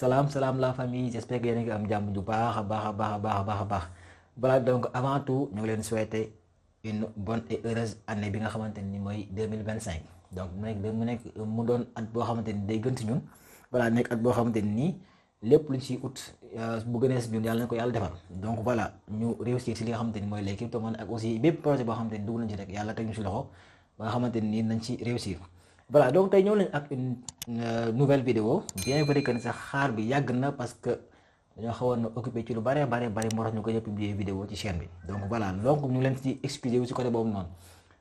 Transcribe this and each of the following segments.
Salam la famille, j'espère que yéen a ngi am jàmm ju baax a baax a baax a baax a baax a baax voilà donc avant tout ñu ngi leen souhaiter une bonne et heureuse année bi nga xamante ni mooy 2025 donc mu doon at boo xamante ni day gën ci ñun voilà nekk at boo xamante ni lépp luñ ci ut bu gënee si ñun yàlla na ko yàlla defal donc voilà ñu réussir ci li nga xamante ni mooy les crypto-monnaies ak aussi bépp projet boo xamante ni dugg nañ ci rek yàlla teg ñu ci loxo ba nga xamante ni nañ ci réussir. Voilà donc tey ñëw nañ ak une nouvelle vidéo bien vrai que ni sax xaar bi yàgg na parce que dañoo xawoon na occupé ci lu bare moo tax ñu koy publier vidéo ci chaîne bi donc voilà donc ñu leen ci excuser wu ci côté boobu noonu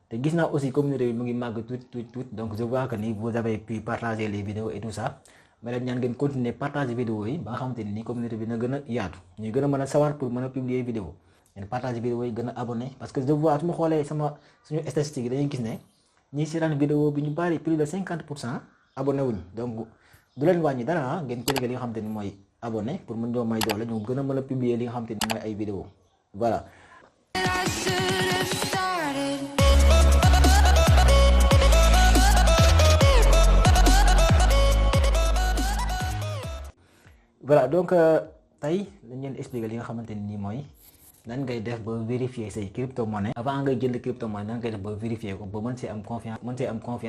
te gis naa aussi communauté bi mu ngi màgg tuuti donc je vois que ni vous avez pu partager les vidéos et tout ça mais leen ñaan ngeen continuer partager vidéo yi ba nga xamante ni communauté bi na gën a yaatu ñuy gën a mën a sawar pour mën a publier vidéo ngeen partager vidéo yi gën a abonné parce que je vois su ma xoolee suñu statistique yi dañuy gis ne ñi seetaan vidéo bi ñu bari plus de 50% abonné wuñ donc du leen wàññi dara ngeen cliquer li nga xamante ni mooy abonné pour mën ñoo may doole ñu gën a mën a publier li nga xamante ni mooy ay vidéo voilà. Voilà donc tey dañ leen expliquer li nga xamante ni mooy nan ngay def ba vérifier say crypto-monnaie avant ngay jënd crypto-monnaie nan ngay def ba vérifier ko ba mën see am confiance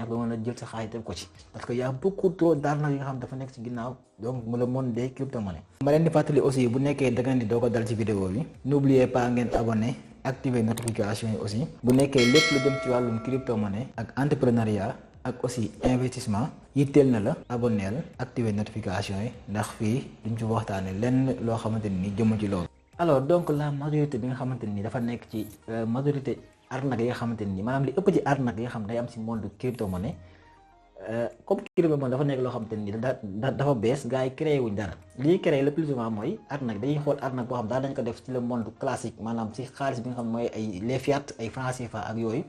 ba mën a jël sa xaalis def ko ci parce que y a beaucoup trop d'arnaques yi nga xam dafa nekk ci ginnaaw donc mu le monde des crypto-monnaies. ma leen di fàttali aussi bu nekkee da ngeen di doog a dal ci vidéo bi n'oubliez pas ngeen abonné activer notification yi aussi bu nekkee lépp lu jëm ci wàllum crypto-monnaie ak entrepreneuriat ak aussi investissement yitteel na la abonneel activer notification yi ndax fii duñ ci waxtaane lenn loo xamante ni jëmm ci loolu. alors donc la majorité bi nga xamante ni dafa nekk ci majorité arnaque yi nga xamante ni maanaam li ëpp ci arnaque yi nga xam day am ci monde crypto-monnaie comme crypto-monnaie dafa nekk loo xamante ni dafa bees gars yi créé wuñ dara li ñuy créé le plus souvent mooy arnaque dañuy xool arnaque boo xam daal dañ ko def ci le monde classique maanaam ci xaalis bi nga xam mooy ay les fiat ay francs CFA ak yooyu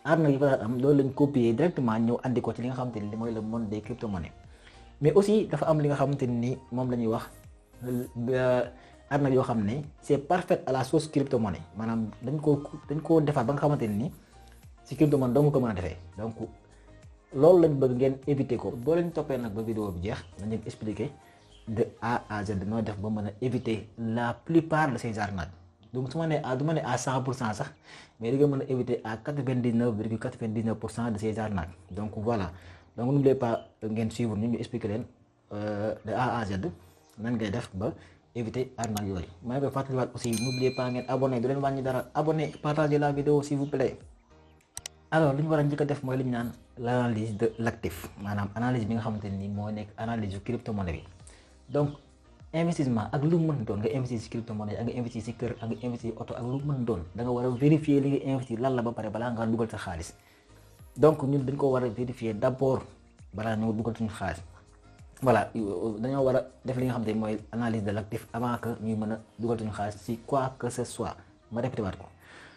arnaque yi fa am loolu lañ copier directement ñëw andi ko ci li nga xamante ni mooy le monde des crypto-monnaies mais aussi dafa am li nga xamante ni moom la ñuy wax arnaque yoo xam ne c'est parfait à la sauce crypto-monnaie maanaam dañ koo defar ba nga xamante ni ci crypto-monnaie doo nga ko mën a defee donc loolu lañ bëgg ngeen éviter ko boo leen toppee nag ba vidéo bi jeex dañu expliquer de A à Z noo def ba mën a éviter la plupart de ces arnaques donc su ma nee du ma ne à 100% sax mais di nga mën a éviter à 99,99% de ces arnaques donc voilà donc n'oubliez pas ngeen suivre ñu expliquer leen de A à Z nan ngay def ba éviter arnaque yooyu maa ngi koy fàttaliwaat aussi n'oubliez pas ngeen abonné du leen wàññi dara abonné partagez la vidéo s'il vous plaît. alors li ñu war a njëkk a def mooy li ñu naan l'analyse de l'actif maanaam analyse bi nga xamante ni moo nekk analyse yu crypto-monnaie bi donc investissement ak lu mu mën doon nga investir ci crypto-monnaie ak nga investir ci kër ak nga investir ci oto ak lu mu mën doon da nga war a vérifier li nga investir lan la ba pare balaa nga dugal sa xaalis donc ñun dañ ko war a vérifier d'abord balaa ñu dugal suñu xaalis. voilà dañoo war a def li nga xam ne mooy analyse de l'actif avant que ñuy mën a dugal suñu xaalis ci quoi que ce soit ma répété waat ko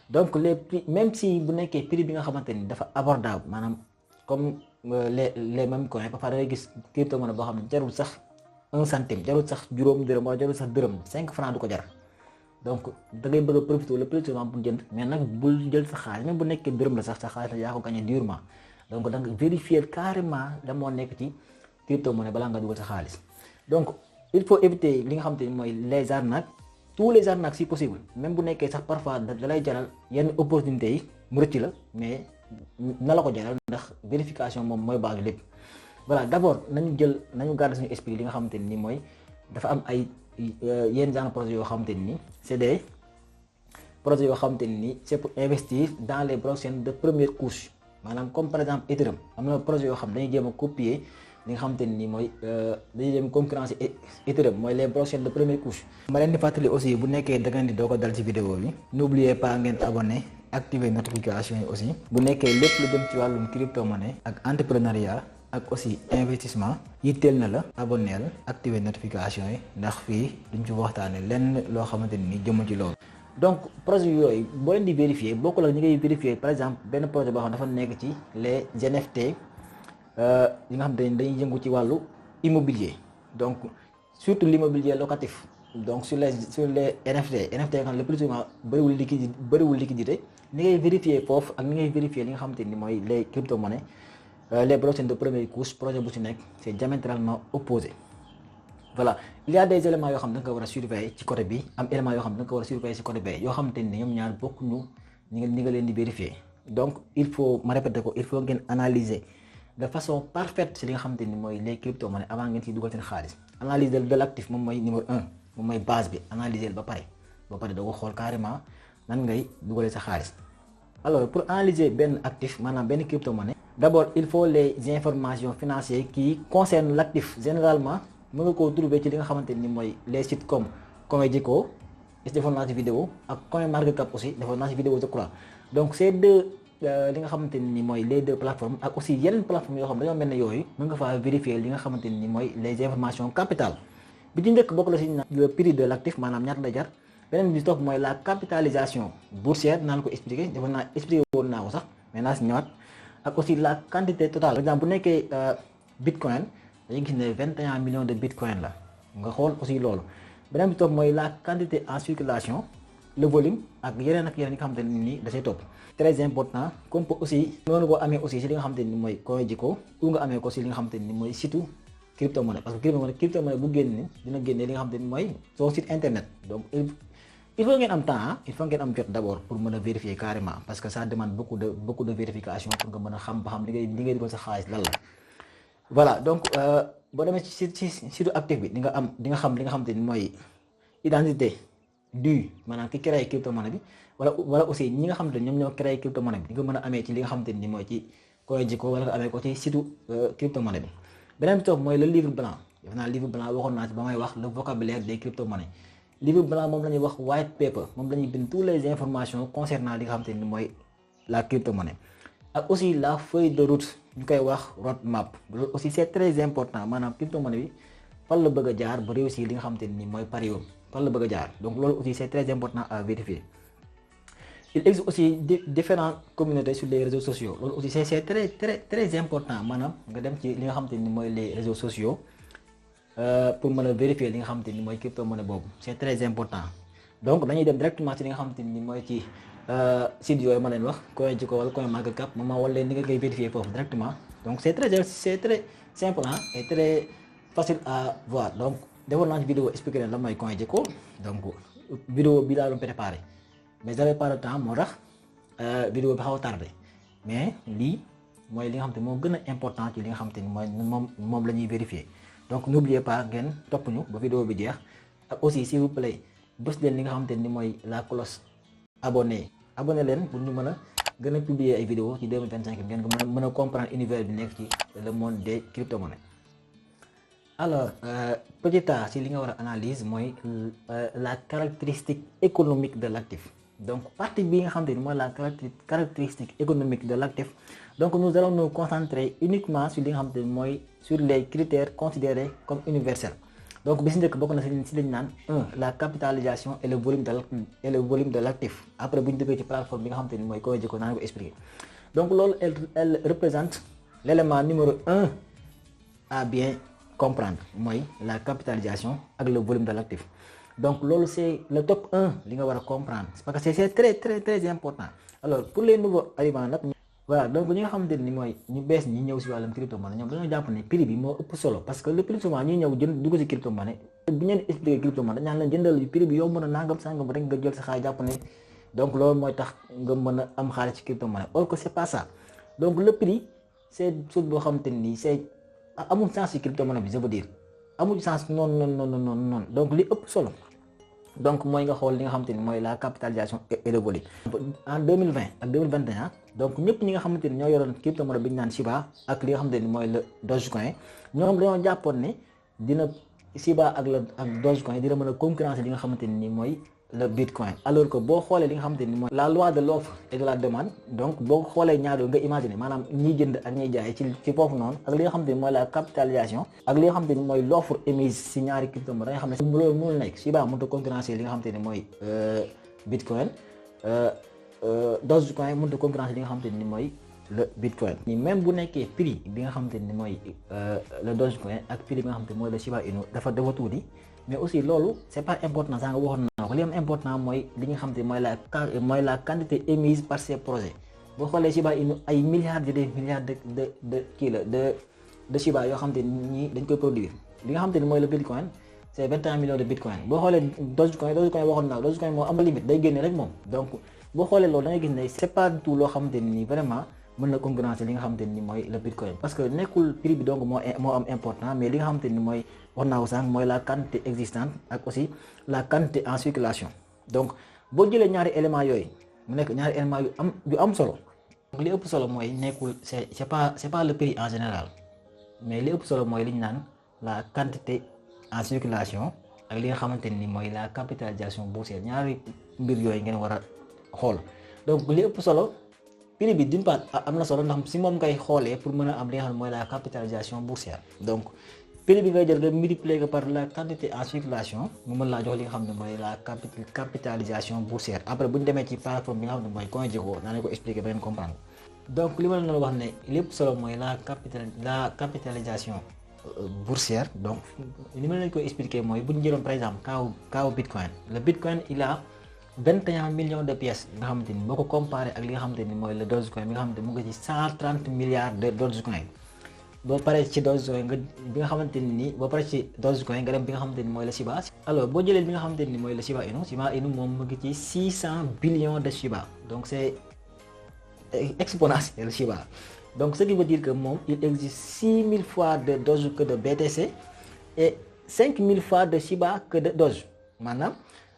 donc les prix même si bu nekkee prix bi nga xamante ni dafa abordable maanaam comme les mêmes coins parfois da ngay gis crypto-monnaie boo xam ne jarul sax 1 centime jarul sax juróom dërëm wala jarul sax dërëm 5 francs du ko jar donc da ngay bëgg a profiter le plus souvent pour jënd mais nag bul jël sa xaalis même bu nekkee dërëm la sax sa xaalis la yaa ko gagné durement donc da nga vérifier carrément la moo nekk ci crypto-monnaie balaa nga dugal sa xaalis donc il faut éviter li nga xamante ni mooy les arnaques tous les arnaques si possible même bu nekkee sax parfois da lay jaral yenn opportunités yi mu rëcc la mais na la ko jaral ndax vérification moom mooy base lépp. voilà d'abord nañu garder suñu esprit li nga xamante ni mooy dafa am ay yenn genre projets yoo xamante ni c'est des projets yoo xamante ni c'est pour investir dans les blockchains de première couche maanaam comme par exemple Ethereum am na projet yoo xam dañuy jéem a copier. li nga xamante ni mooy dañuy dem concurrence Ethereum mooy les blockchains de première couche. ma leen di fàttali aussi bu nekkee da ngeen di doog a dal ci vidéo bi n'oubliez pas ngeen abonné activer notification yi aussi bu nekkee lépp lu jëm ci wàllum crypto-monnaie ak entrepreneuriat ak aussi investissement yitteel na la abonneel activer notification yi ndax fii duñ ci waxtaane lenn loo xamante ni jëmm ci loolu. donc projet yooyu boo leen di vérifier bokkul ak ñi ngay vérifier par exemple benn projet boo xam dafa nekk ci les NFT. yi nga xam ne dañuy yëngu ci wàllu immobilier donc surtout l'immobilier locatif donc sur les NFT nga xam ne le plus souvent bëriwul liquidité ni ngay vérifier foofu ak ni ngay vérifier li nga xamante ni mooy les crypto-monnaies les blockchains de première couche projet bu ci nekk c'est diamétralement opposé voilà il y a des éléments yoo xam ne da nga ko war a surveiller ci côté bi am éléments yoo xam ne da nga ko war a surveiller ci côté bi yoo xamante ni ñoom ñaar bokkuñu ni nga leen di vérifier. donc il faut ma répéter ko il faut ngeen analyser de façon parfaite ci li nga xamante ni mooy les crypto-monnaies avant ngeen ciy dugal seen xaalis. analyse de l'actif moom mooy numéro 1 moom mooy base bi analyser ba pare da ko xool carrément nan ngay dugalee sa xaalis. alors pour analyser benn actif maanaam benn crypto-monnaie. d'abord il faut les informations financières qui concernent l'actif. généralement mën nga koo trouver ci li nga xamante ni mooy les sites comme CoinGecko defoon naa ci vidéo ak CoinMarketCap aussi defoon naa ci vidéo je crois. donc ces deux li nga xamante ni mooy les deux plateformes ak aussi yeneen plateformes yoo xam dañoo mel ne yooyu mën nga faa vérifier li nga xamante ni mooy les informations capitales. bi ci njëkk bokk la ci le prix de l'actif maanaam ñaata la jar. beneen bi topp mooy la capitalisation boursière naan ko expliquer defoon naa expliquer woon naa ko sax mais naa si ñëwaat. ak aussi la quantité totale. par exemple bu nekkee bitcoin dañuy gis ne 21 millions de bitcoin la nga xool aussi loolu. beneen bi topp mooy la quantité en circulation le volume ak yeneen yi nga xamante ne nii da say topp. très important comme aussi noonu koo amee aussi si li nga xamante ni mooy CoinGecko ou nga amee ko si li nga xamante ni mooy site crypto-monnaie parce que crypto-monnaie bu génne dina génne li nga xamante ni mooy son site internet. donc il faut ngeen am temps il faut ngeen am jot d'abord pour mën a vérifier carrément parce que ça demande beaucoup de vérification pour nga mën a xam ba xam li ngay dugal sa xaalis lan la. voilà donc boo demee ci site actif bi di nga xam li nga xamante ni mooy identité du maanaam ki créé crypto-monnaie bi wala aussi ñi nga xamante ni ñoom ñoo créé crypto-monnaie bi di nga mën a amee ci li nga xamante ni mooy ci CoinGecko wala nga amee ko ci site crypto-monnaie bi. beneen bi toog mooy le livre blanc def naa livre blanc waxoon naa ci ba may wax le vocabulaire des crypto-monnaies. livre blanc moom la ñuy wax white paper moom la ñuy bind toutes les informations concernant li nga xamante ni mooy la crypto-monnaie. ak aussi la feuille de route ñu koy wax road map loolu aussi c'est très important maanaam crypto-monnaie bi fan la bëgg a jaar ba réussir li nga xamante ni mooy pari yoon fan la bëgg a jaar donc loolu aussi c'est très important à vérifier. il existe aussi différentes communautés sur les réseaux sociaux loolu aussi c'est très important maanaam nga dem ci li nga xamante ni mooy les réseaux sociaux. pour mën a vérifier li nga xamante ni mooy crypto-monnaie boobu c'est très important donc dañuy dem directement ci li nga xamante ni mooy ci site yooyu ma leen wax CoinGecko wala CoinMarketCap ma wala leen ni nga koy vérifier foofu directement donc c'est très simple et très facile à voir. donc defoon naa ci vidéo expliquer leen lan mooy CoinGecko donc vidéo bi laa doon préparé mais j'avais pas le temps moo tax vidéo bi xaw a tardé mais lii mooy li nga xamante moo gën a important ci li nga xamante ni mooy moom la ñuy vérifier. donc n'oubliez pas ngeen topp ñu ba vidéo bi jeex ak aussi s'il vous plaît bës leen li nga xamante ni mooy la cloche abonné leen pour ñu mën a gën a publier ay vidéo ci 2025 ngeen mën a comprendre univers bi nekk ci le monde des crypto-monnaies. alors petit a si li nga war a analyse mooy la caractéristique économique de l'actif. donc partie bi nga xamante ni mooy la caractéristique économique de l'actif. donc nous allons nous concentrer uniquement sur li nga xamante ni mooy sur les critères considérés comme universels. donc bi si njëkk bokk na si lañu naan la capitalisation et le volume de l'actif. après bu ñu duggee ci plateforme bi nga xamante ni mooy CoinGecko naa ko expliquer. donc loolu elle représente l'élément numéro 1 à bien comprendre mooy la capitalisation ak le volume de l'actif. donc loolu c'est le top 1 li nga war a comprendre parce que c'est très important. alors pour les nouveaux arrivants nag. voilà donc ñi nga xamante ni mooy ñu bees ñi ñëw si wàllum crypto-monnaie ñoom dañoo jàpp ne prix bi moo ëpp solo parce que le plus souvent ñuy ñëw dugg si crypto-monnaie bu ñu leen expliquer crypto-monnaie dañu leen jëndal prix bi yow mën a nangam sangam rek nga jël sa xaalis jàpp ne donc loolu mooy tax nga mën a am xaalis ci crypto-monnaie or que c'est pas ça. donc le prix c'est chose boo xamante ni c'est amul sens ci crypto-monnaie bi je veux dire amul sens non donc li ëpp solo. donc mooy nga xool li nga xamante ni mooy la capitalisation et le volume. en 2020 ak 2021 donc ñëpp ñi nga xamante ni ñoo yoroon crypto-monnaie bi ñu naan Shiba ak li nga xamante ni mooy le Dogecoin ñoom dañoo jàppoon ne dina Shiba ak Dogecoin dina mën a concurrencer li nga xamante ni mooy le Bitcoin. alors que boo xoolee li nga xamante ni mooy la loi de l'offre et de la demande donc boo xoolee ñaar nga imaginer maanaam ñiy jënd ak ñiy jaay ci foofu noonu ak li nga xamante ni mooy la capitalisation ak li nga xamante ni mooy l'offre émise si ñaari crypto-monnaie da nga xam ne loolu mënul nekk Shiba mënut a concurrencer li nga xamante ni mooy Bitcoin Dogecoin mënut a concurrencer li nga xamante ni mooy le Bitcoin. ni même bu nekkee prix bi nga xamante ni mooy le Dogecoin ak prix bi nga xamante ni mooy le Shiba Inu dafa tuuti. mais aussi loolu c'est pas important saa nga waxoon naa ko li am important mooy li nga xam te mooy la quantité émise par ces projets boo xoolee Shiba Inu ay milliards de milliards de kii la de Shiba yoo xam te ni dañ koy produire li nga xam te ni mooy le Bitcoin c'est 21 millions de bitcoin. boo xoolee Dogecoin waxoon naa Dogecoin moo am limite day génne rek moom. donc boo xoolee loolu da ngay gis ne c'est pas du tout loo xamante ni vraiment mën na concurrencer li nga xamante ni mooy le bitcoin. parce que nekkul prix bi donc moo am important, mais li nga xamante ni mooy wax naa ko sànq mooy la quantité existante ak aussi la quantité en circulation. donc boo jëlee ñaari éléments yooyu mu nekk ñaari éléments yu am solo. donc li ëpp solo mooy nekkul c'est pas le prix en général, mais li ëpp solo mooy li ñu naan la quantité en circulation ak li nga xamante ni mooy la capitalisation boursière. ñaari mbir yooyu ngeen war a xool. donc li ëpp solo prix bi d'une part am na solo ndax si moom ngay xoolee pour mën a am li nga xam ne mooy la capitalisation boursière. donc prix bi ngay jël nga multiplier ko par la quantité en circulation mu mën laa jox li nga xam ne mooy la capitalisation boursière. après bu ñu demee ci plateforme bi nga xam ne mooy CoinGecko naa leen ko expliquer ba ngeen comprendre. donc li ma leen wax ne lépp solo mooy la capitalisation boursière. donc li ma leen koy expliquer mooy bu ñu jëloon par exemple kaaw bitcoin. le bitcoin il a 21 millions de pièces nga xamante ni boo ko comparé ak li nga xamante ni mooy le Dogecoin bi nga xamante ni mu ngi ci 130 milliards de Dogecoin. boo paree ci Dogecoin nga bi nga xamante ni boo paree ci Dogecoin nga dem bi nga xamante ni mooy le Shiba. alors boo jëlee bi nga xamante ni mooy le Shiba Inu moom mu ngi ci 600 billions de Shiba. donc c'est exponentiel Shiba. donc ce qui veut dire que moom il existe 6000 fois de Doge que de BTC et 5000 fois de Shiba que de Doge. maanaam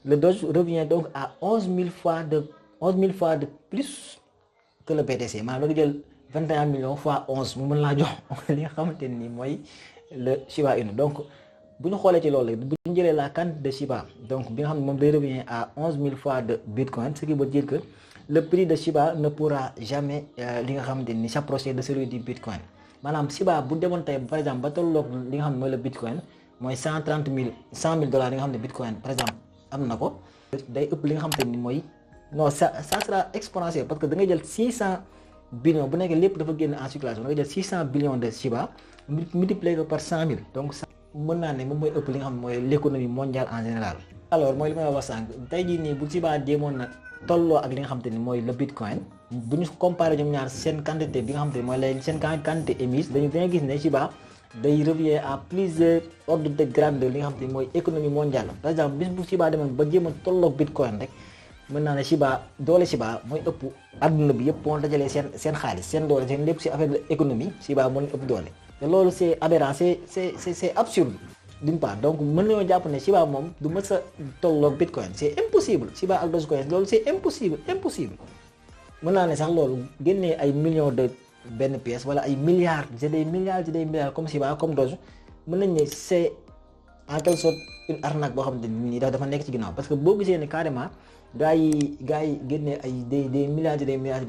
le Doge revient donc à 11000 fois de plus que le BTC. maanaam loolu jël 21 millions fois 11 mu mën laa jox li nga xamante ni mooy le Shiba Inu. donc bu ñu xoolee ci loolu bu ñu jëlee la quantité de Shiba donc bi nga xam ne moom day revient à 11000 fois de Bitcoin, ce qui veut dire que le prix de Shiba ne pourra jamais li nga xamante ni s'approcher de celui du Bitcoin. maanaam Shiba bu demoon tey par exemple ba tolloog li nga xam ne mooy le Bitcoin mooy 100 000 dollars li nga xam ne Bitcoin par exemple am na ko day ëpp li nga xamante ni mooy non ça sera exponentiel parce que da ngay jël 600 billions bu nekkee lépp dafa génn en circulation da ngay jël 600 billions de Shiba multiplié ko par 100 000. donc ça mën naa ne moom mooy ëpp li nga xam ne mooy l'économie mondiale en général. alors mooy li may wax sànq tey jii nii bu Shiba demoon na tolloo ak li nga xamante ni mooy le Bitcoin bu ñu comparé ñoom ñaar seen quantité bi nga xamante ni mooy lay seen quantité émise dañu gis ne Shiba day revient à plusieurs ordres de grandeur li nga xamante ni mooy économie mondiale. par exemple bis bu Shiba demoon ba jéem a tolloog Bitcoin rek mën naa ne Shiba doole Shiba mooy ëpp adduna bi yëpp moo dajalee seen xaalis seen doole seen lépp ci affaire de économie Shiba moo leen ëpp doole. te loolu c'est aberrant c'est absurde d'une part. donc mën nañoo jàpp ne Shiba moom du mës a tolloog Bitcoin c'est impossible. Shiba ak Dogecoin loolu c'est impossible. mën naa ne sax loolu génnee ay millions de benn pièce wala ay milliards c'est des milliards comme Shiba comme Doge mën nañ ne c'est en quelque sorte une arnaque boo xam ne nii dafa nekk ci ginnaaw. parce que boo gisee ne carrément gars yi génnee ay des milliards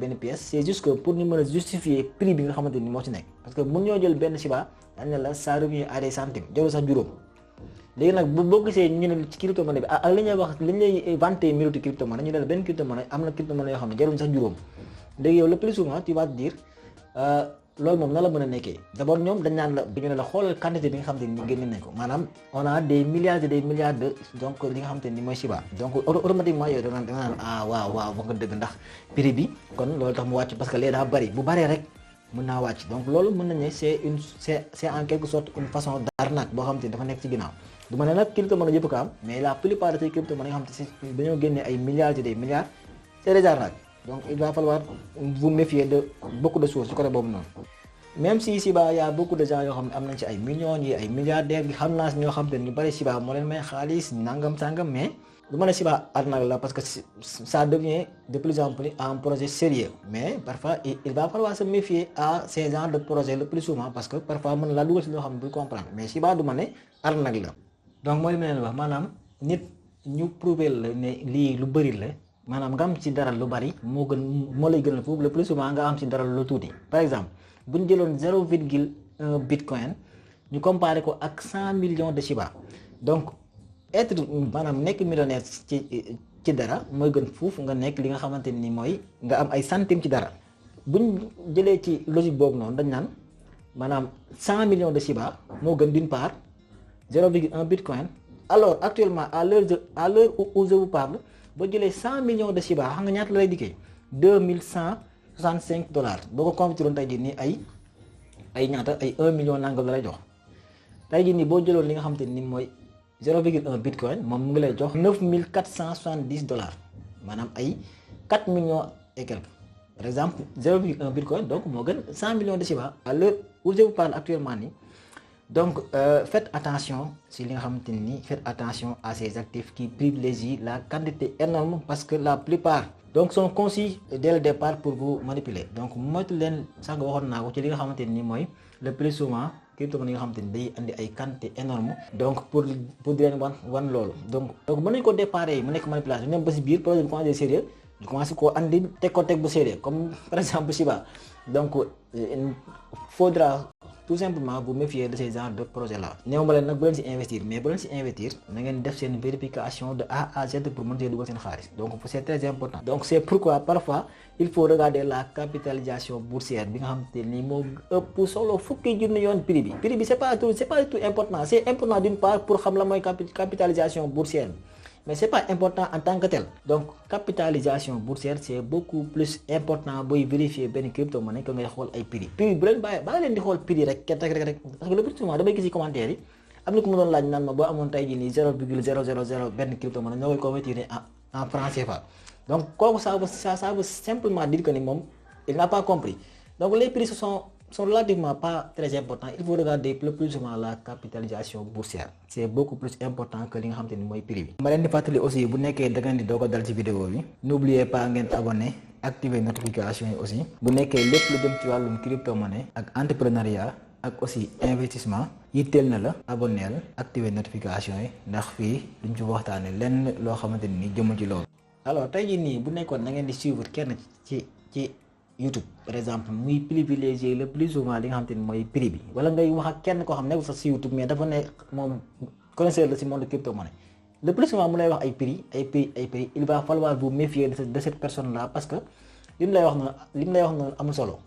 benn pièce c'est juste que pour ñu mën a justifier prix bi nga xamante ni moo ci nekk. parce que mën ñoo jël benn Shiba dañ ne la ça revient à des centimes jarul sax juróom. léegi nag boo gisee ñu ne ci crypto-monnaie bi ak li ñuy wax li ñu lay vanter méritu crypto-monnaie ñu ne la benn crypto-monnaie am na crypto-monnaie yoo xam ne jarul sax juróom. léegi yow le plus souvent tu vas te dire loolu moom na la mën a nekkee d'abord ñoom dañ naan la ñu ne la xoolal quantité bi nga xamante ni génne nañ ko maanaam on a des milliards de donc li nga xamante ni mooy Shiba. donc automatiquement yow da nga naan ah waaw wax nga dëgg ndax prix bi kon loolu tax mu wàcc parce que léegi daa bari bu baree rek mën naa wàcc. donc loolu mën nañ ne c'est en quelque sorte une façon d'arnaque boo xamante ni dafa nekk ci ginnaaw. du ma ne nag crypto-monnaie yëpp ko am mais la plupart de ces crypto-monnaies nga xamante ni dañoo génne ay milliards c'est des arnaques. donc il va falloir vous méfier de beaucoup de choses ci côté boobu noonu. même si Shiba y a beaucoup de gens yoo xam ne am nañ ci ay millions yi ay milliardaires yi xam naa si ñoo xam te ñu bari Shiba moo leen may xaalis nangam sangam mais du ma ne Shiba arnaque la parce que ça devient de plus en plus un projet sérieux. mais parfois il va falloir se méfier à ces genres de projets le plus souvent parce que parfois mën laa dugal si loo xam ne du comprendre. mais Shiba du ma ne arnaque la. donc mooy li ma leen wax maanaam nit ñu prouver la ne lii lu bëri la maanaam nga am ci dara lu bëri moo lay gënal foofu le plus souvent nga am ci dara lu tuuti. par exemple bu ñu jëloon 0,1 Bitcoin ñu comparé ko ak 100 millions de Shiba. donc être maanaam nekk millionnaire ci dara mooy gën foofu nga nekk li nga xamante ni mooy nga am ay centimes ci dara. bu ñu jëlee ci logique boobu noonu dañ naan maanaam 100 millions de Shiba moo gën d'une part 0,1 Bitcoin. alors actuellement à l'heure où je vous parle boo jëlee 100 millions de Shiba xam nga ñaata la lay dikkee $2165 boo ko convertiroon tey jii nii ay ñaata ay 1 million nangam la lay jox. tey jii nii boo jëloon li nga xamante ni mooy 0,1 bitcoin moom mu ngi lay jox $9,470 maanaam ay 4 millions et quelques. Par exemple 0,1 bitcoin donc moo gën 100 millions de Shiba à l'heure où je vous parle actuellement nii. Donc faites attention si li nga xamante ni faites attention à ces actifs qui privilégient la quantité énorme parce que la plupart donc sont conçus dès le départ pour vous manipuler. Donc moytu leen sax nga waxoon naa ko ci li nga xamante ni mooy le plus souvent crypto-monnaie yi nga xamante ni day andi ay quantité énorme donc pour di leen wan loolu donc mën nañu ko déparé mu nekk manipulation ñoom ba si biir projet bi commencé sérieux ñu commencé koo andi teg bu sérieux comme par exemple Shiba. Donc il faudra tout simplement vous méfier de ces genres de projets là. néew ma leen nag bu leen si investir mais bu leen si investir na ngeen def seen vérification de A à Z pour mën cee dugal seen xaalis donc c'est très important. Donc c'est pourquoi parfois il faut regarder la capitalisation boursière bi nga xamante ni moo ëpp solo fukki junni yoon prix bi c'est pas tout important. C'est important d'une part pour xam la mooy capitalisation boursière mais c'est pas important en tant que tel. Donc capitalisation boursière c'est beaucoup plus important booy vérifier benn crypto-monnaie que ngay xool ay prix bu leen bàyyi leen di xool prix rek parce que le plus souvent damay gis ci commentaire yi am na ku ma doon laaj naan ma boo amoon tey jii nii 0,000 benn crypto-monnaie ñoo koy convertir en franc CFA. Donc kooku ça veut simplement dire que ni moom il n'a pas compris. Donc les prix sont relativement pas très importants. Il faut regarder le plus souvent la capitalisation boursière. C'est beaucoup plus important que li nga xamante ni mooy prix bi. ma leen di fàttali aussi bu nekkee da ngeen di doog a dal ci vidéo bi n'oubliez pas ngeen abonner activer notification yi aussi bu nekkee lépp lu jëm ci wàllum crypto-monnaie ak entrepreneuriat ak aussi investissement yitteel na la abonneel activer notification yi ndax fii duñ ci waxtaane lenn loo xamante ni jëmul ci loolu. Alors tey jii nii bu nekkoon da ngeen di suivre kenn ci YouTube par exemple muy privilégier le plus souvent li nga xamante ni mooy prix bi wala ngay wax ak kenn koo xam ne sax si YouTube mais dafa ne moom connaisseur la si monde crypto-monnaie le plus souvent mu lay wax ay prix il va falloir vous méfier de cette personne là parce que li mu lay wax noonu amul solo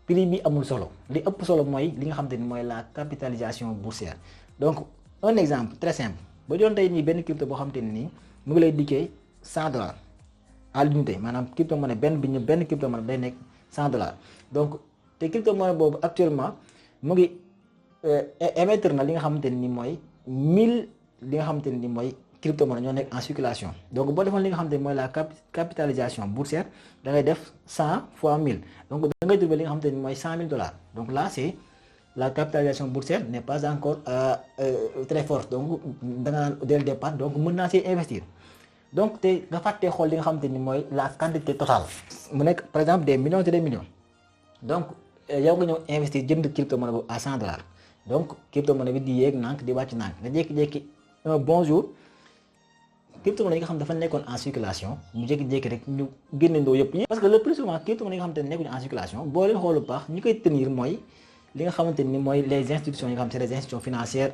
prix bi amul solo li ëpp solo mooy li nga xamante ni mooy la capitalisation boursière. Donc un exemple très simple ba doon tey nii benn crypto boo xamante ni nii mu ngi lay dikkee $100 à l'unité maanaam crypto-monnaie benn crypto-monnaie day nekk $100 donc te crypto-monnaie boobu actuellement mu ngi émettre na li nga xamante ni mooy 1000 li nga xamante ni mooy crypto-monnaie ñoo nekk en circulation. Donc boo defoon li nga xamante ni mooy la capitalisation boursière da ngay def 100 fois 1000 donc da ngay trouver li nga xamante ni mooy $100,000. Donc là c'est la capitalisation boursière n'est pas encore très forte donc da nga naan dès le départ donc mën naa see investir. Donc te nga fàttee xool li nga xamante ni mooy la quantité totale mu nekk par exemple des millions et des millions donc yow nga ñëw investir jënd crypto-monnaie boobu à $100 donc crypto-monnaie bi di yéeg nànk di wàcc nànk nga jékki-jékki un bon jour crypto-monnaie yi nga xam dafa nekkoon en circulation mu jékki-jékki rek ñu génnendoo yëpp parce que le plus souvent crypto-monnaie yi nga xamante ne nekkuñu en circulation boo leen xoolu baax ñi koy tenir mooy li nga xamante ni mooy les institutions yi nga xam c'est les institutions financières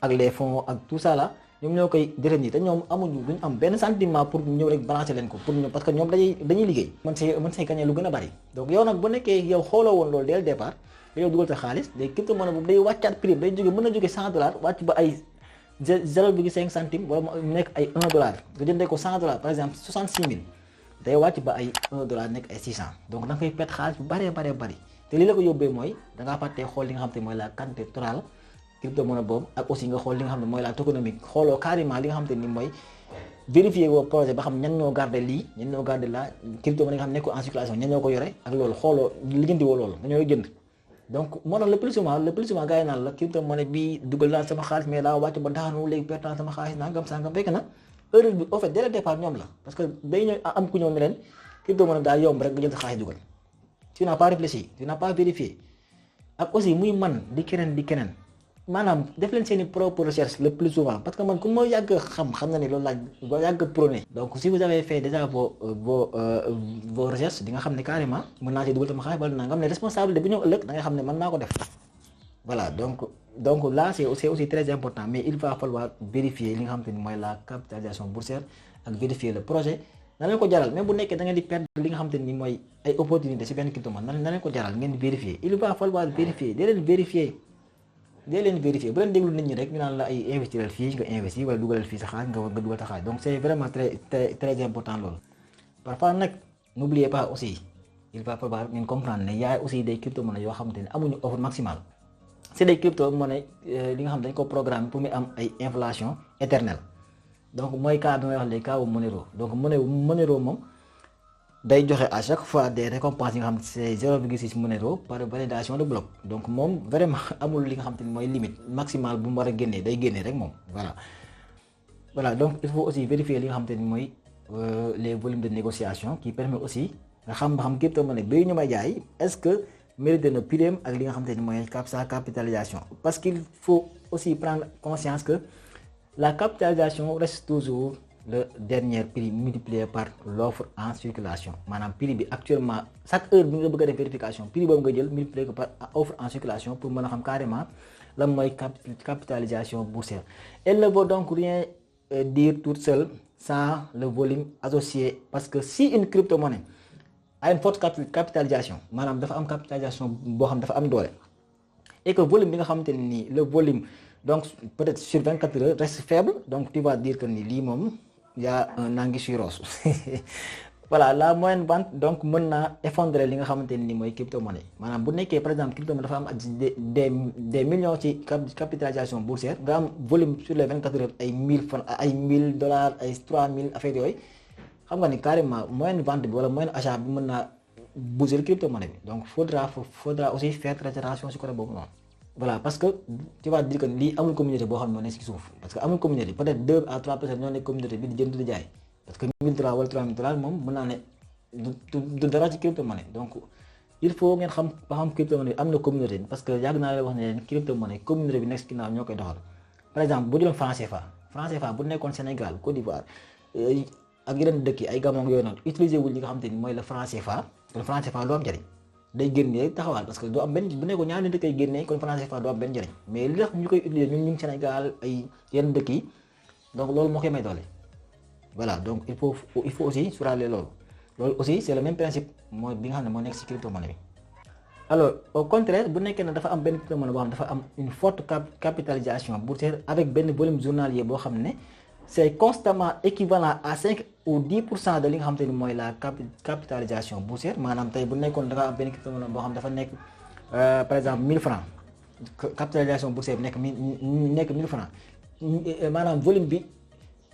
ak les fonds ak tout ça là ñoom ñoo koy détenir te ñoom duñ am benn sentiment pour ñëw rek balancer leen ko pour ñëw parce que ñoom dañuy liggéey mën see gagner lu gën a bari. Donc yow nag bu nekkee yow xooloo woon loolu dès le départ yow dugal sa xaalis day crypto-monnaie boobu day wàccaat prix day jóge mën na jóge $100 wàcc ba ay 0,5 centime wala mu nekk ay $1 nga jëndee ko $100 par exemple 66 000 day wàcc ba ay $1 nekk ay 600 donc da nga koy perte xaalis bu bari te li la ko yóbbee mooy da ngaa fàttee xool li nga xam te mooy la quantité totale crypto-monnaie boobu ak aussi nga xool li nga xam ne mooy la tokenomique xooloo carrément li nga xam te ni mooy vérifier woo projet ba xam ñan ñoo garder lii ñan ñoo garder la crypto-monnaie nga xam ne nekkul en circulation ñan ñoo ko yore ak loolu xooloo lijjanti woo loolu dañoo jënd. Donc moo tax le plus souvent gars yi naan la crypto-monnaie bi dugal naa sama xaalis mais daa wàcc ba daanu léegi perte naa sama xaalis nangam sangam fekk na heure bi au fait dès le départ ñoom la parce que day ñëw am ku ñëw ne leen crypto-monnaie daa yomb rek nga jël sa xaalis dugal tu n'as pas réfléchi tu n'as pas vérifié ak aussi muy man di keneen maanaam def leen seen i propre recherche le plus souvent parce que man ku ma yàgg xam na ni loolu laaj ba yàgg prôné. Donc si vous avez fait déjà vos recherches di nga xam ne carrément mën naa ci dugal sama xaalis wala naa nga xam ne responsabilité bi ñëw ëllëg da nga xam ne man maa ko def voilà donc là c'est aussi très important mais il va falloir vérifier li nga xam te ni mooy la capitalisation boursière ak vérifier le projet na leen ko jaral même bu nekkee da ngeen di perdre li nga xam te ni mooy ay opportunité si benn crypto-monnaie na leen ko jaral ngeen di vérifier il va falloir vérifier dee leen vérifier bu leen déglu nit ñi rek ñu naan la ay investir fii nga investir wala dugalal fii sa xaalis nga dugal sa xaalis donc c'est vraiment très important loolu. Parfois nag n'oubliez pas aussi il va falloir ngeen comprendre ne yaay aussi des crypto-monnaies yoo xamante ne amuñu offre maximale c'est des crypto-monnaies li nga xam dañ ko programme pour muy am ay inflation éternelle. Donc mooy cas bi may wax léegi cas wu Monero. Donc Monero moom day joxe à chaque fois des récompenses yi nga xam c'est 0,6 Monero par validation de bloc. Donc moom vraiment amul li nga xam te ni mooy limite maximale bu mu war a génnee day génnee rek moom voilà donc il faut aussi vérifier li nga xam te ni mooy les volumes de négociation qui permet aussi nga xam crypto-monnaie bi ñu may jaay est-ce que mérite na prime ak li nga xam te ni mooy sa capitalisation. Parce qu'il faut aussi prendre conscience que la capitalisation reste toujours le dernier prix multiplié par l'offre en circulation. Maanaam prix bi actuellement chaque heure bi nga bëgg a def vérification prix boobu nga jël multiplié ko par offre en circulation pour mën a xam carrément lan mooy capitalisation boursière. Elle ne veut donc rien dire toute seule sans le volume associé, parce que si une crypto-monnaie a une forte capitalisation maanaam dafa am capitalisation boo xam dafa am doole et que volume bi nga xamante ne nii le volume donc peut-être sur 24 heures reste faible, donc tu vas dire que ni lii moom y a un anguille sous roche. Voilà, la moyenne vente donc mën naa effondrer li nga xamante ne nii mooy crypto-monnaie maanaam bu nekkee par exemple crypto-monnaie dafa am des millions ci capitalisation boursière nga am volume sur les 24 heures ay 1000 francs ay $1000 ay 3000 affaires yooyu. Xam nga ni carrément moyenne vente bi wala moyenne achat bi mën naa bouger crypto-monnaie bi. Donc faudra aussi faire très attention ci côté boobu noonu. Voilà, parce que tu vas dire que lii amul communauté boo xam ne moo nekk ci suuf, parce que amul communauté peut-être 2 à 3 personnes ñoo nekk communauté bi di jënd di jaay, parce que $1000 wala $3000 moom mën naa ne du dara ci crypto-monnaie. Donc il faut ngeen xam ba xam crypto-monnaie bi am na communauté, parce que yàgg naa leen wax ne leen crypto-monnaie communauté bi nekk ci ginnaaw ñoo koy doxal. Par exemple bu jëloon franc CFA bu nekkoon Sénégal Côte d'Ivoire ak yeneen dëkk yi ay Gabon yooyu noonu utiliser wul li nga xamante ni mooy le franc CFA, kon franc CFA du am njëriñ, day génnee taxawaal, parce que du am benn bu nekkoon ñaari dëkk ay génnee kon franc CFA du am benn njëriñ. Mais li tax ñu koy utiliser ñun ñu ngi Sénégal ay yenn dëkk yi, donc loolu moo koy may doole. Voilà, donc il faut aussi sóoraale loolu aussi c'est le même principe mooy bi nga xam ne moo nekk ci crypto-monnaie bi. Alors au contraire bu nekkee ne dafa am benn crypto-monnaie boo xam ne dafa am une forte capitalisation boursière avec benn volume journalier boo xam ne c'est constamment équivalent à 5 ou 10% de li nga xamante ni mooy la capitalisation boursière. Maanaam tey bu nekkoon da nga am benn crypto-monnaie boo xam dafa nekk par exemple 1000 francs capitalisation boursière bi nekk 1000 francs maanaam volume bi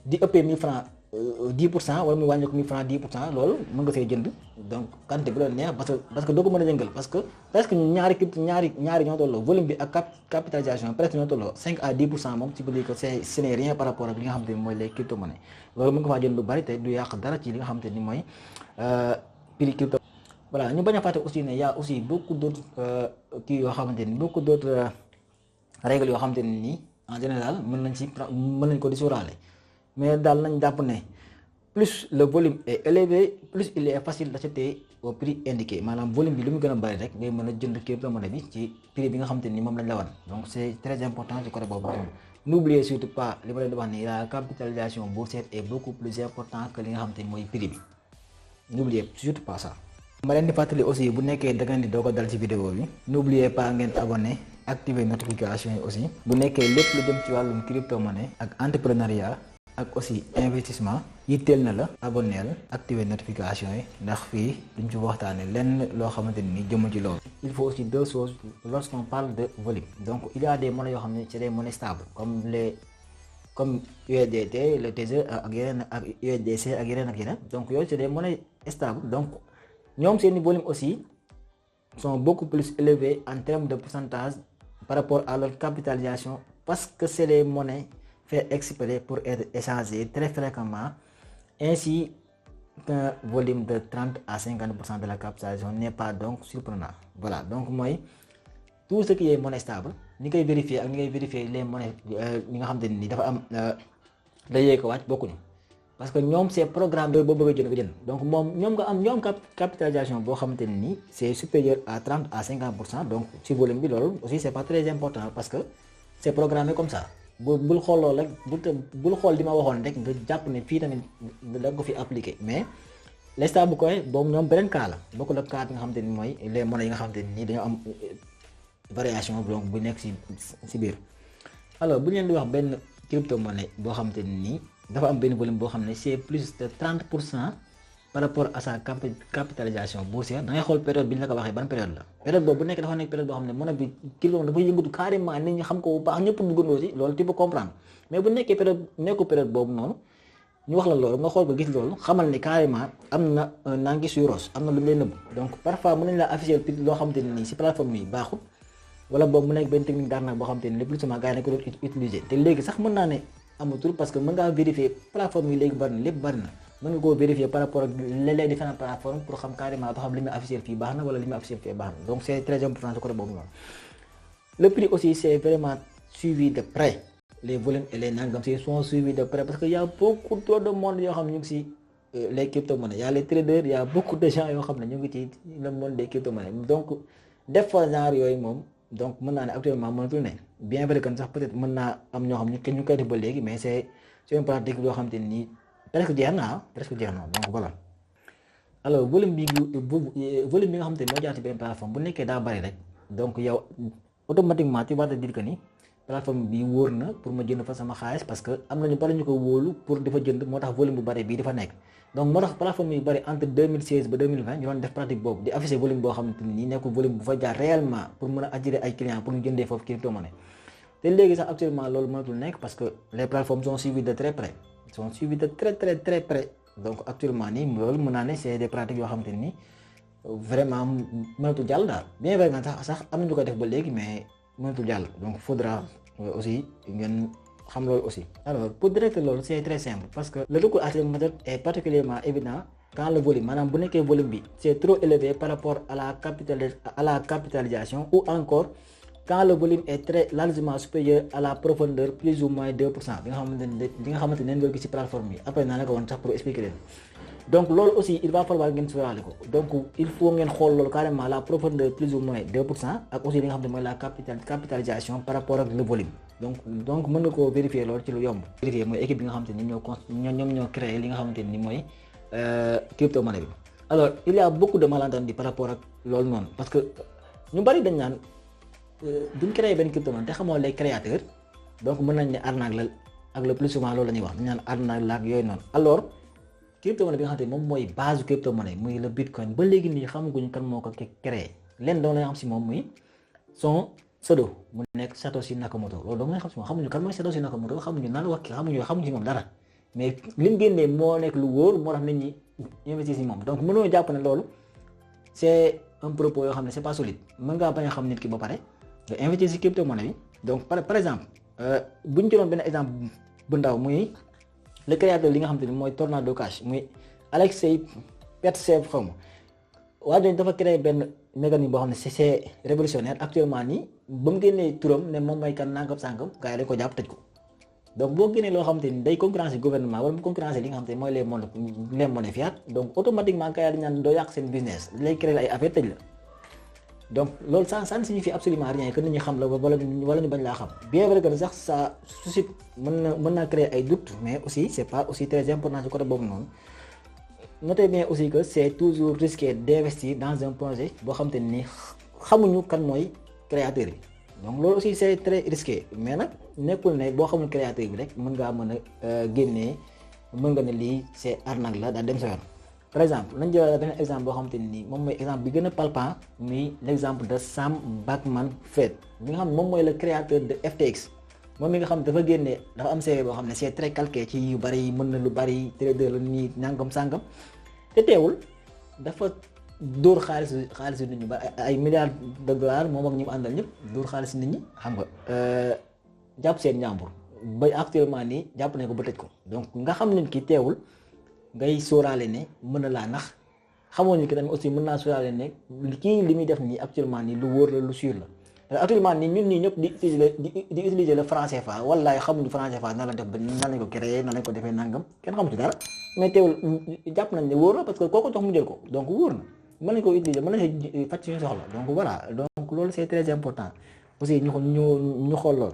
di ëppee 1000 francs 10% wala muy wàññi ko 1000 francs 10%, loolu mën nga see jënd donc quantité bu la neex parce que doo ko mën a jëngal, parce que presque ñaari ñoo tolloo volume bi ak capitalisation presque ñoo tolloo 5 à 10% moom ci bëgg ko ce n'est rien par rapport ak li nga xamante ni mooy les crypto-monnaies. Loolu mën nga faa jënd lu bari te du yàq dara ci li nga xamante ni mooy prix crypto. Voilà, ñu bañ a fàtte aussi ne y a aussi beaucoup d'autres kii yoo xamante ni beaucoup d'autres règles yoo xamante ni nii en général mën nañ ko di sóoraale. Mais daal nañ jàpp ne plus le volume est élevé plus il est facile d'acheter au prix indiqué. Maanaam volume bi lu mu gën a bari rek ngay mën a jënd crypto-monnaie bi ci prix bi nga xamante ni moom lañ la wan. Donc c'est très important ci côté boobu. N'oubliez surtout pas li ma leen di wax ni la capitalisation boursière est beaucoup plus important que li nga xamante ni mooy prix bi. N'oubliez surtout pas ça. Ma leen di fàttali aussi bu nekkee da ngeen di doog a dal ci vidéo bi n'oubliez pas ngeen abonné activer notification yi aussi. Bu nekkee lépp lu jëm ci wàllum crypto-monnaie ak entrepreneuriat ak aussi investissement yitteel na la abonneel activer notification yi ndax fii duñ ci waxtaane lenn loo xamante ni jëmu ci loolu. Il faut aussi deux choses lorsqu'on parle de volume. Donc il y a des monnaies yoo xam ne c'est des monnaies stables comme USDT le Tether ak yeneen ak USDC ak yeneen. Donc yooyu c'est des monnaies stables, donc ñoom seeni volume aussi sont beaucoup plus élevés en termes de pourcentage par rapport à leur capitalisation, parce que c'est des monnaies fait exprès pour être échangé très fréquemment. Ainsi qu'un volume de 30 à 50% de la capitalisation n'est pas donc surprenant. Voilà, donc mooy tout ce qui est monnaie stable ni ngay vérifier ak ni ngay vérifier les monnaies ñi nga xamante ni dafa am da yee ko wàcc bokkuñu, parce que ñoom c'est programme boo bëgg a jënd donc moom ñoom capitalisation boo xamante ni c'est supérieur à 30 à 50%. Donc ci volume bi loolu aussi c'est pas très important parce que c'est programmé comme ça. Bul xool loolu rek bul xool di ma waxoon rek nga jàpp ne fii tamit da nga ko fi appliquer, mais les stable coin boobu ñoom beneen cas la bokkul ak cas bi nga xamante ni mooy les monnaies yi nga xamante ni dañoo am variation donc bu nekk ci biir. Alors bu ñu leen di wax benn crypto-monnaie boo xamante ni dafa am benn volume boo xam ne c'est plus de 30% par rapport à sa capitalisation boursière da ngay xool période bi ñu la ko waxee ban période la période boobu bu nekk dafa nekk période boo xam ne monnaie bi kilo dafa yëngatu carrément nit ñi xam ko bu baax ñëpp duggandoo ci loolu tu peux comprendre mais bu nekkee période nekku période boobu noonu ñu wax la loolu nga xool ko gis loolu xamal ni carrément am na un anguille sous roche am na lu ñu lay nëbb donc parfois mën nañ la afficher prix loo xamante ne nii si plateforme yi baaxul wala boobu mu nekk benn technique d'arnaque boo xamante ne le plus souvent gars yi nañ ko doon utiliser te léegi sax mën naa ne amatul parce que mën ngaa vérifier plateforme yi léegi bari na lépp bari na mën nga koo vérifier par rapport ak les différentes plateformes pour xam carrément ba xam li muy afficher fii baax na wala li muy afficher fii baax na donc c'est très important ce côté boobu noonu. Le prix aussi c'est vraiment suivi de près les volumes et les nangam sont suivis de près parce que y a beaucoup trop de monde yoo xam ne ñu ngi si les crypto-monnaies y a les traders y a beaucoup de gens yoo xam ne ñu ngi ci le monde des crypto-monnaies donc def fa genre yooyu moom donc mën naa ne actuellement mënatul ne bien vrai que sax peut-être mën naa am ñoo xam ne ñu koy def ba léegi mais c'est une pratique yoo xam te nii presque jeex na donc voilà. alors volume bi nga xam te moo jaar ci benn plateforme bu nekkee daa bari rek donc yow automatiquement tu vas te dire que ni plateforme bi wóor na pour ma jënd fa sama xaalis parce que am na ñu bari ñu ko wóolu pour dafa jënd moo tax volume bu bari bii dafa nekk donc moo tax plateforme yu bari entre 2016 ba 2020 ñu doon def pratique boobu di afficher volume boo xamante ni nekkul volume bu fa jaar réellement pour mën a attirer ay clients pour ñu jëndee foofu crypto-monnaie te léegi sax actuellement loolu mënatul nekk parce que les plateformes sont suivies de très près donc actuellement nii loolu mën naa ne c'est des pratiques yoo xamante ni vraiment mënatul jàll daal bien vrai que sax am na ñu ko def ba léegi mais mënatul jàll donc faudra aussi ngeen xam loolu aussi. alors pour directer loolu c'est très simple parce que le recours à cette méthode est particulièrement évident quand le volume maanaam bu nekkee volume bi c'est trop élevé par rapport à la capitalisation ou encore quand le volume est très largement supérieur à la profondeur plus ou moins 2% bi nga xamante ne ngeen gis ci plateforme yi après naa la ko woon sax pour expliquer leen. donc loolu aussi il va falloir ngeen sóoraale ko donc il faut ngeen xool loolu carrément la profondeur plus ou moins 2% ak aussi li nga xam ne mooy la capitalisation par rapport ak le volume donc mën nga koo vérifier loolu ci lu yomb. vérifier mooy équipe bi nga xamante ni ñoom ñoo créé li nga xamante ni mooy crypto-monnaie bi. alors il y a beaucoup de malentendus par rapport ak loolu noonu parce que ñu bari dañ naan duñ créé benn crypto-monnaie te xamoo les créateurs donc mën nañ ne arnaque la ak le plus souvent loolu la ñuy wax dañ naan arnaque la ak yooyu noonu alors. crypto-monnaie bi nga xamante ni moom mooy base crypto-monnaie muy le bitcoin ba léegi nii xamaguñu kan moo ko créé leen doon lañ xam si moom muy son pseudo mu nekk Satoshi Nakamoto loolu doon lañ xam si moom xamuñu kan mooy Satoshi Nakamoto xamuñu nan wax xamuñu si moom dara mais lim génnee moo nekk lu wóor moo tax nit ñi investir si moom donc mënoo jàpp ne loolu c'est un propos yoo xam ne c'est pas solide mën ngaa bañ a xam nit ki ba pare nga investir si crypto-monnaie bi donc par exemple buñ jëloon benn exemple bu ndaw muy le créateur li nga xamante ni mooy Tornado Cash muy Alexei Petsev xaw ma waa jooju dafa créé benn mécanisme boo xam ne c'est révolutionnaire actuellement nii ba mu génnee turam ne moom mooy kan nangam sangam gars yi dañ ko jàpp tëj ko donc boo génnee loo xamante ni day concurrencer gouvernement wala mu concurrencer li nga xamante ni mooy les monnaies fiat donc automatiquement gars yi dañ naan doo yàq seen business lay créer ay affaire tëj la donc loolu ça ne signifie absolument rien que nit ñi xam la wala ñu bañ laa xam bien vrai que sax ça suscite mën naa créer ay doutes mais aussi c'est pas aussi très important ci côté boobu noonu notez bien aussi que c'est toujours risqué d'investir dans un projet boo xamante ni xamuñu kan mooy créateur bi donc loolu aussi c'est très risqué mais nag nekkul ne boo xamul créateur bi rek mën ngaa mën a génnee mën nga ne lii c'est arnaque la daal dem sa yoon. par exemple nañ jël benn exemple boo xamante ni moom mooy exemple bi gën a palpable muy l'exemple de Sam Bankman-Fried mi nga xam ne moom mooy le créateur de FTX moom mi nga xam dafa génnee dafa am CV boo xam ne c'est très calqué ci yu bari mën na lu bari trader la nii nangam sangam te teewul dafa dóor xaalis nit ñi ba ay milliards de dollars moom ak ñi mu àndal ñëpp dóor xaalis nit ñi xam nga jàpp seen ñaambur ba actuellement nii jàpp nañ ko ba tëj ko donc nga xam nit ki teewul. ngay sóoraale ne mën na laa nax xamoon ni que tamit aussi mën naa sóoraale ne kii li muy def nii actuellement nii lu wóor la lu sûr la actuellement nii ñun nii ñëpp di utiliser le franc CFA wallaay xamuñu franc CFA nan la def ba nan lañ ko créé nan lañ ko defee nangam kenn xamu ci dara mais teewul jàpp nañ ne wóor na parce que koo ko jox mu jël ko donc wóor na mën nañ ko utiliser mën nañ faj suñu soxla donc voilà donc loolu c'est très important aussi ñu xool loolu.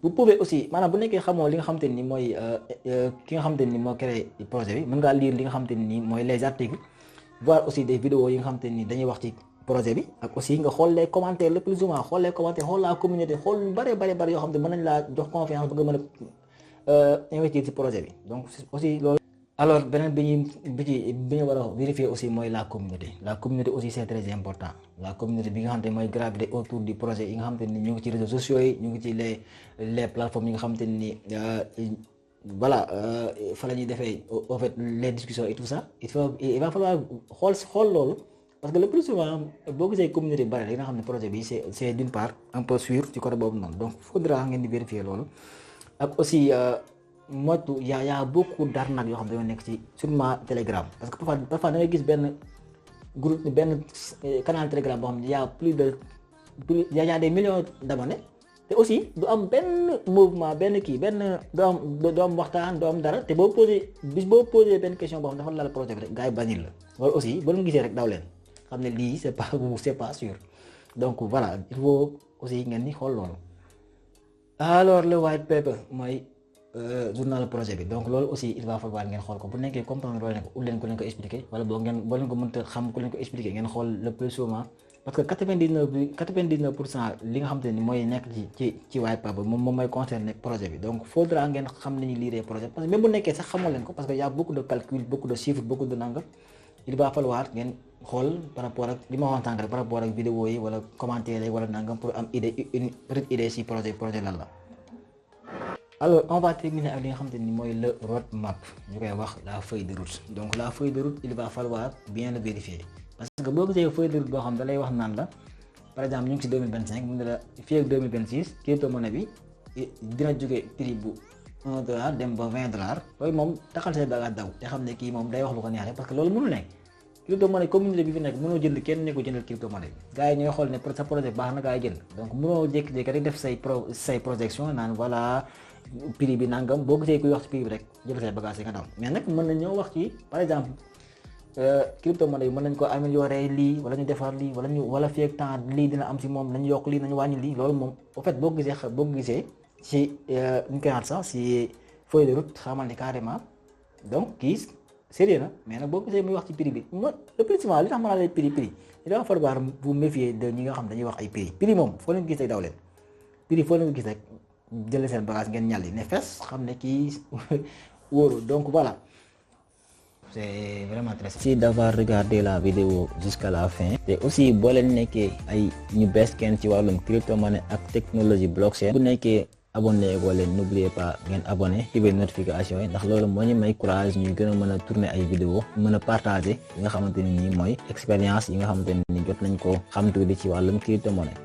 vous pouvez aussi maanaam bu nekkee xamoo li nga xamante ni mooy ki nga xamante ni moo créé projet bi mën ngaa lire li nga xamante ni mooy les articles voir aussi des vidéos yi nga xamante ni dañuy wax ci projet bi ak aussi nga xool les commentaires le plus souvent xool les commentaires xool la communauté xool lu bari yoo xam ne mën nañ laa jox confiance ba nga mën a investir ci projet bi donc aussi loolu alors beneen bi ñu war a vérifier aussi mooy la communauté aussi c'est très important la communauté bi nga xam te ne mooy gravité autour du projet yi nga xam te ni ñu ngi ci réseaux sociaux yi ñu ngi ci les plateformes yi nga xam te ni voilà fa la ñuy defee en fait les discussions et tout ça il va falloir xool loolu parce que le plus souvent boo gisee communauté bari li nga xam ne projet bi c'est d'une part un peu sûr ci côté boobu noonu donc faudra ngeen di vérifier loolu ak aussi moytu y a beaucoup d'arnaques yoo xam ne dañoo nekk ci sûrement Telegram parce que parfois da ngay gis benn groupe benn canal Telegram boo xam ne y a des millions d'abonnés te aussi du am benn mouvement benn du am waxtaan du am dara te boo posé benn question boo xam dafa laal projet bi rek gars yi banil la loolu aussi ba leen gisee rek daw leen xam ne lii c'est pas sûr donc voilà il faut aussi ngeen ni xool loolu. alors le white paper mooy journal projet bi donc loolu aussi il va falloir ngeen xool ko bu nekkee comprendre leen ko ut leen ko leen ko expliquer wala boo leen ko mënta xam ku leen ko expliquer ngeen xool le plus souvent parce que 99% li nga xam te ni mooy nekk ci white paper moom mooy concerner projet bi donc faudra ngeen xam nañu lire projet parce que même bu nekkee sax xamoo leen ko parce que y a beaucoup de calculs beaucoup de chiffres beaucoup de nangam il va falloir ngeen xool par rapport ak li ma wax tànk rek par rapport ak vidéo yi wala commentaire yi wala nangam pour am une petite idée si projet lan la. alors on va terminer ak li nga xamante ni mooy le roadmap ñu koy wax la feuille de route donc la feuille de route il va falloir bien le vérifier parce que boo gisee feuille de route boo xam da lay wax naan la par exemple ñu ngi ci 2025 mu ne la fii ak 2026 crypto-monnaie bi dina jóge prix bu $1 dem ba $20 loolu moom taxal say bagage daw te xam ne kii moom day wax lu ko neex rek parce que loolu mënul nekk crypto-monnaie communauté bi fi nekk mënoo jënd kenn ne ko jëndal crypto-monnaie bi gars yi ñooy xool ne sa projet baax na gars yi jënd donc mënoo jékki-jékki rek def say projection naan voilà prix bi nangam boo gisee kuy wax ci prix bi rek jël say bagage yi nga daw mais nag mën na ñoo wax ci par exemple crypto-monnaie bi mën nañ ko améliorer lii wala ñu defar lii wala fii ak temps lii dina am si moom nañu yokk lii nañu wàññi lii loolu moom en fait boo gisee si ñu koy naan sax si feuille de route xamal ni carrément donc kii sérieux na mais nag boo gisee muy wax ci prix bi le plus souvent li tax mën naa lay prix il va falloir vous méfier de ñi nga xam dañuy wax ay prix moom foo leen gis rek daw leen prix foo leen gis rek jëlee seen bagage ngeen ñàlli ne fes xam ne kii wóoru donc voilà c'est vraiment très merci d'avoir regardé la vidéo jusqu'à la fin te aussi boo leen nekkee ay ñu bees kenn ci wàllum crypto-monnaie ak technologie blockchain bu nekkee abonné ko leen n'oubliez pas ngeen abonné activer notification yi ndax loolu moo ñu may courage ñuy gën a mën a tourner ay vidéo mën a partager yi nga xamante ni nii mooy expérience yi nga xamante ni jot nañ ko xam tuuti ci wàllum crypto-monnaie